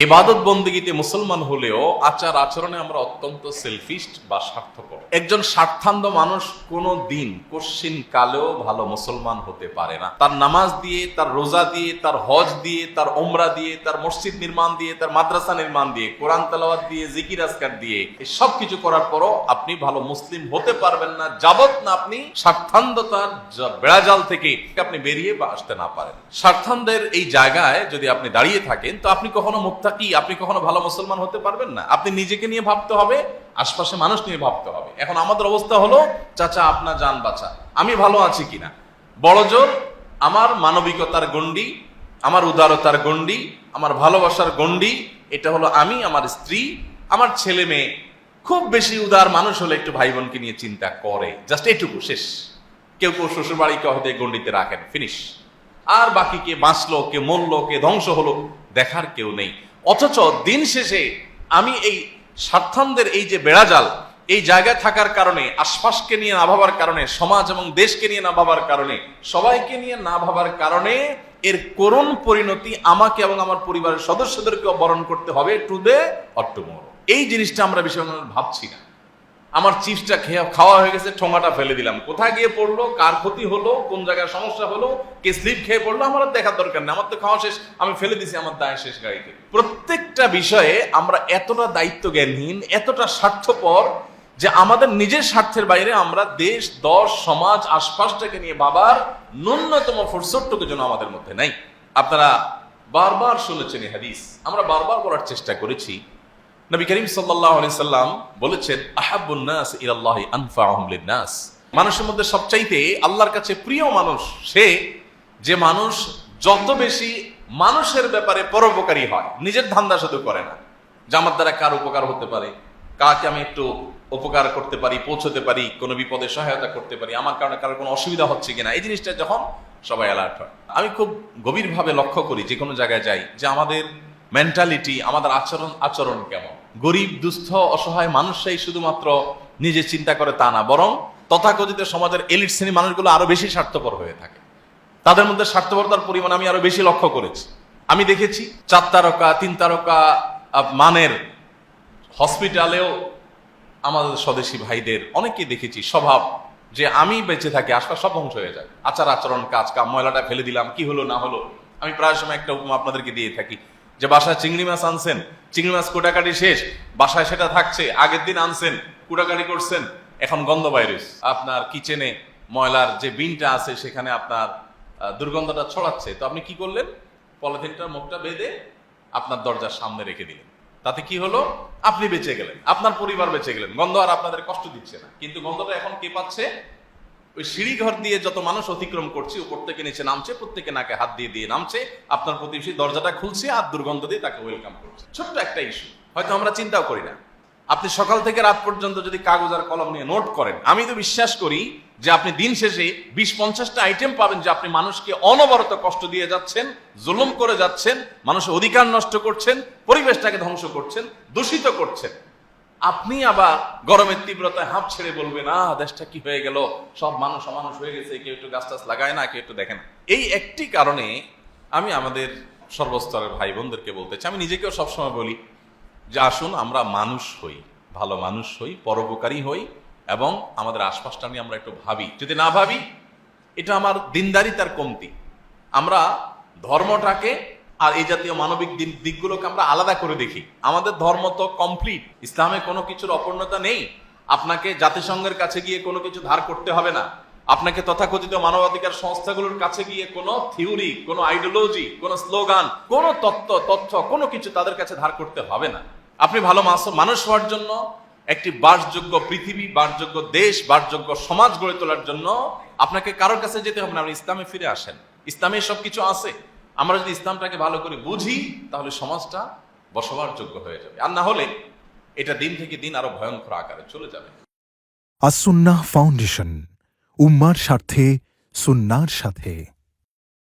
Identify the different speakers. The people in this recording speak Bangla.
Speaker 1: ইবাদত বন্দেগীতে মুসলমান হলেও আচার আচরণে আমরা অত্যন্ত সেলফিশ বা স্বার্থপর। একজন স্বার্থান্ধ মানুষ কোনো দিন কোশ্চিন কালেও ভালো মুসলমান হতে পারে না। তার নামাজ দিয়ে, তার রোজা দিয়ে, তার হজ দিয়ে, তার ওমরা দিয়ে, তার মসজিদ নির্মাণ দিয়ে, তার মাদ্রাসা নির্মাণ দিয়ে, কোরআন তেলাওয়াত দিয়ে, জিকির আজকার দিয়ে, এই সব কিছু করার পরও আপনি ভালো মুসলিম হতে পারবেন না যাবত না আপনি স্বার্থান্ধতার বেড়াজাল থেকে আপনি বেরিয়ে বা আসতে না পারেন। স্বার্থান্ধের এই জায়গায় যদি আপনি দাঁড়িয়ে থাকেন তো আপনি কখনো মুত্তাকি, আপনি কখনো ভালো মুসলমান হতে পারবেন না। আপনি নিজেকে নিয়ে ভাবতে হবে, আশপাশে মানুষ নিয়ে ভাবতে হবে। এখন আমাদের অবস্থা হলো, চাচা আপনার জান বাঁচা, আমি ভালো আছি কিনা, বড়জোর আমার মানবিকতার গণ্ডি, আমার উদারতার গণ্ডি, আমার ভালোবাসার গণ্ডি, এটা হলো আমি, আমার স্ত্রী, আমার ছেলে মেয়ে। খুব বেশি উদার মানুষ হলে একটু ভাই বোনকে নিয়ে চিন্তা করে, জাস্ট এইটুকু, শেষ। কেউ কেউ শ্বশুর বাড়িকে হয়তো গণ্ডিতে রাখেন, ফিনিশ। আর বাকি কে বাঁচলো, কে মরলো, কে ধ্বংস হলো, দেখার কেউ নেই। অথচ দিন শেষে আমি এই স্বার্থান্ধের এই যে বেড়াজাল, এই জায়গায় থাকার কারণে, আশপাশকে নিয়ে না ভাবার কারণে, সমাজ এবং দেশকে নিয়ে না ভাবার কারণে, সবাইকে নিয়ে না ভাবার কারণে এর করুণ পরিণতি আমাকে এবং আমার পরিবারের সদস্যদেরকে বরণ করতে হবে, টুডে অর টুমরো। এই জিনিসটা আমরা বেশি ভাবছি না। আমার চিপসটা খাওয়া হয়ে গেছে, ঠোঙাটা ফেলে দিলাম, কোথায় গিয়ে পড়লো, কার ক্ষতি হলো, কোন জায়গায় সমস্যা হলো, কে স্লিপ খেয়ে পড়লো, আমার দেখার দরকার নেই, আমার তো খাওয়া শেষ, আমি ফেলে দিছি, আমার দায় শেষ গাড়িতে। প্রত্যেকটা বিষয়ে আমরা এতটা দায়িত্ব জ্ঞানহীন, এতটা স্বার্থপর যে আমাদের নিজের স্বার্থের বাইরে আমরা দেশ, দশ, সমাজ, আশপাশটাকে নিয়ে ভাবার ন্যূনতম ফুরসতটুকু যেন আমাদের মধ্যে নাই। আপনারা বারবার শুনেছেন এই হাদিস, আমরা বারবার বলার চেষ্টা করেছি। নবী করিম সাল্লাল্লাহু আলাইহি সাল্লাম বলেছেন, আহাব্বুন নাস ইলাল্লাহি আনফাউহুম লিন-নাস। মানুষের মধ্যে সবচাইতে আল্লাহর কাছে প্রিয় মানুষ সে, যে মানুষ যত বেশি মানুষের ব্যাপারে পরোপকারী হয়, নিজের ধান্দা শুধু করে না, যে আমার দ্বারা কার উপকার হতে পারে, কাকে আমি একটু উপকার করতে পারি, পৌঁছতে পারি, কোনো বিপদে সহায়তা করতে পারি, আমার কারণে কারোর কোনো অসুবিধা হচ্ছে কিনা, এই জিনিসটা যখন সবাই অ্যালার্ট হয়। আমি খুব গভীরভাবে লক্ষ্য করি, যে কোনো জায়গায় যাই, যে আমাদের মেন্টালিটি, আমাদের আচরণ কেমন। গরিব, দুস্থ, অসহায় মানুষরাই শুধুমাত্র নিজে চিন্তা করে তা না, বরং তথাকথিত সমাজের এলিট শ্রেণী মানুষগুলো আরো বেশি স্বার্থপর হয়ে থাকে। তাদের মধ্যে স্বার্থপরতার পরিমাণ আমি আরো বেশি লক্ষ্য করেছি। আমি দেখেছি 4 তারকা 3 তারকা মানের হসপিটালেও আমাদের স্বদেশী ভাইদের অনেকেই দেখেছি স্বভাব, যে আমি বেঁচে থাকি, আশপাশ সব ধ্বংস হয়ে যায়, আচার আচরণ, কাজ কাম, ময়লাটা ফেলে দিলাম, কি হলো না হলো। আমি প্রায় সময় একটা উপমা আপনাদেরকে দিয়ে থাকি, যে বাসায় চিংড়ি মাছ আনছেন, চিংড়ি মাছ কোটাকাটি শেষ, বাসায় সেটা থাকছে, আগের দিন আনছেন, কোটাকাটি করছেন, এখন গন্ধ ভাইরাস আপনার কিচেনে ময়লার যে বিনটা আছে সেখানে আপনার দুর্গন্ধটা ছড়াচ্ছে। তো আপনি কি করলেন, পলিথিনটার মুখটা বেঁধে আপনার দরজার সামনে রেখে দিলেন। তাতে কি হলো, আপনি বেঁচে গেলেন, আপনার পরিবার বেঁচে গেলেন, গন্ধ আর আপনাদের কষ্ট দিচ্ছে না। কিন্তু গন্ধটা এখন কে পাচ্ছে? ওই সিঁড়ি ঘর দিয়ে যত মানুষ অতিক্রম করছে, উপর থেকে নিচে নামছে, প্রত্যেকে নাকে হাত দিয়ে দিয়ে নামছে, আপনার প্রতিবেশী দরজাটা খুলছে আর দুর্গন্ধ দিয়ে তাকে ওয়েলকাম করছে। ছোট্ট একটা ইস্যু, হয়তো আমরা চিন্তাও করি না। আপনি সকাল থেকে রাত পর্যন্ত যদি কাগজ আর কলম নিয়ে নোট করেন, আমি তো বিশ্বাস করি যে আপনি দিন শেষে 20-50টা আইটেম পাবেন, যে আপনি মানুষকে অনবরত কষ্ট দিয়ে যাচ্ছেন, জুলুম করে যাচ্ছেন, মানুষের অধিকার নষ্ট করছেন, পরিবেশটাকে ধ্বংস করছেন, দূষিত করছেন। আপনি আবার গরমের তীব্রতায় হাঁপ ছেড়ে বলবেন, দেশটা কি হয়ে গেল, সব মানুষ অমানুষ হয়ে গেছে, কেউ একটু গাছ টাছ লাগায় না, কেউ একটু দেখে না। এই একটি কারণে আমি আমাদের সর্বস্তরের ভাই বোনদেরকে বলতে চাই, আমি নিজেকেও সবসময় বলি, যে আসুন আমরা মানুষ হই, ভালো মানুষ হই, পরোপকারী হই, এবং আমাদের আশপাশটা নিয়ে আমরা একটু ভাবি। যদি না ভাবি, এটা আমার দিনদারিতার কমতি। আমরা ধর্মটাকে আর এই জাতীয় মানবিক দিকগুলোকে আমরা আলাদা করে দেখি। আমাদের ধর্ম তো কমপ্লিট, ইসলামে কোনো কিছুর অপূর্ণতা নেই। আপনাকে জাতিসংঘের কাছে গিয়ে কোনো কিছু ধার করতে হবে না, আপনাকে তথাকথিত মানবাধিকার সংস্থাগুলোর কাছে গিয়ে কোনো থিওরি, কোনো আইডিওলজি, কোনো স্লোগান, কোনো তথ্য কোনো কিছু তাদের কাছে ধার করতে হবে না। আপনি ভালো মানুষ হওয়ার জন্য, একটি বাসযোগ্য পৃথিবী, বাসযোগ্য দেশ, বাসযোগ্য সমাজ গড়ে তোলার জন্য আপনাকে কারোর কাছে যেতে হবে না। আপনি ইসলামে ফিরে আসেন, ইসলামে সবকিছু আছে। আমরা যদি ইসলামটাকে ভালো করে বুঝি, তাহলে সমাজটা বসবাস যোগ্য হয়ে যাবে, আর না হলে এটা দিন থেকে দিন আরো ভয়ঙ্কর আকারে চলে যাবে।
Speaker 2: আস-সুন্নাহ ফাউন্ডেশন, উম্মার স্বার্থে, সুন্নাহর সাথে।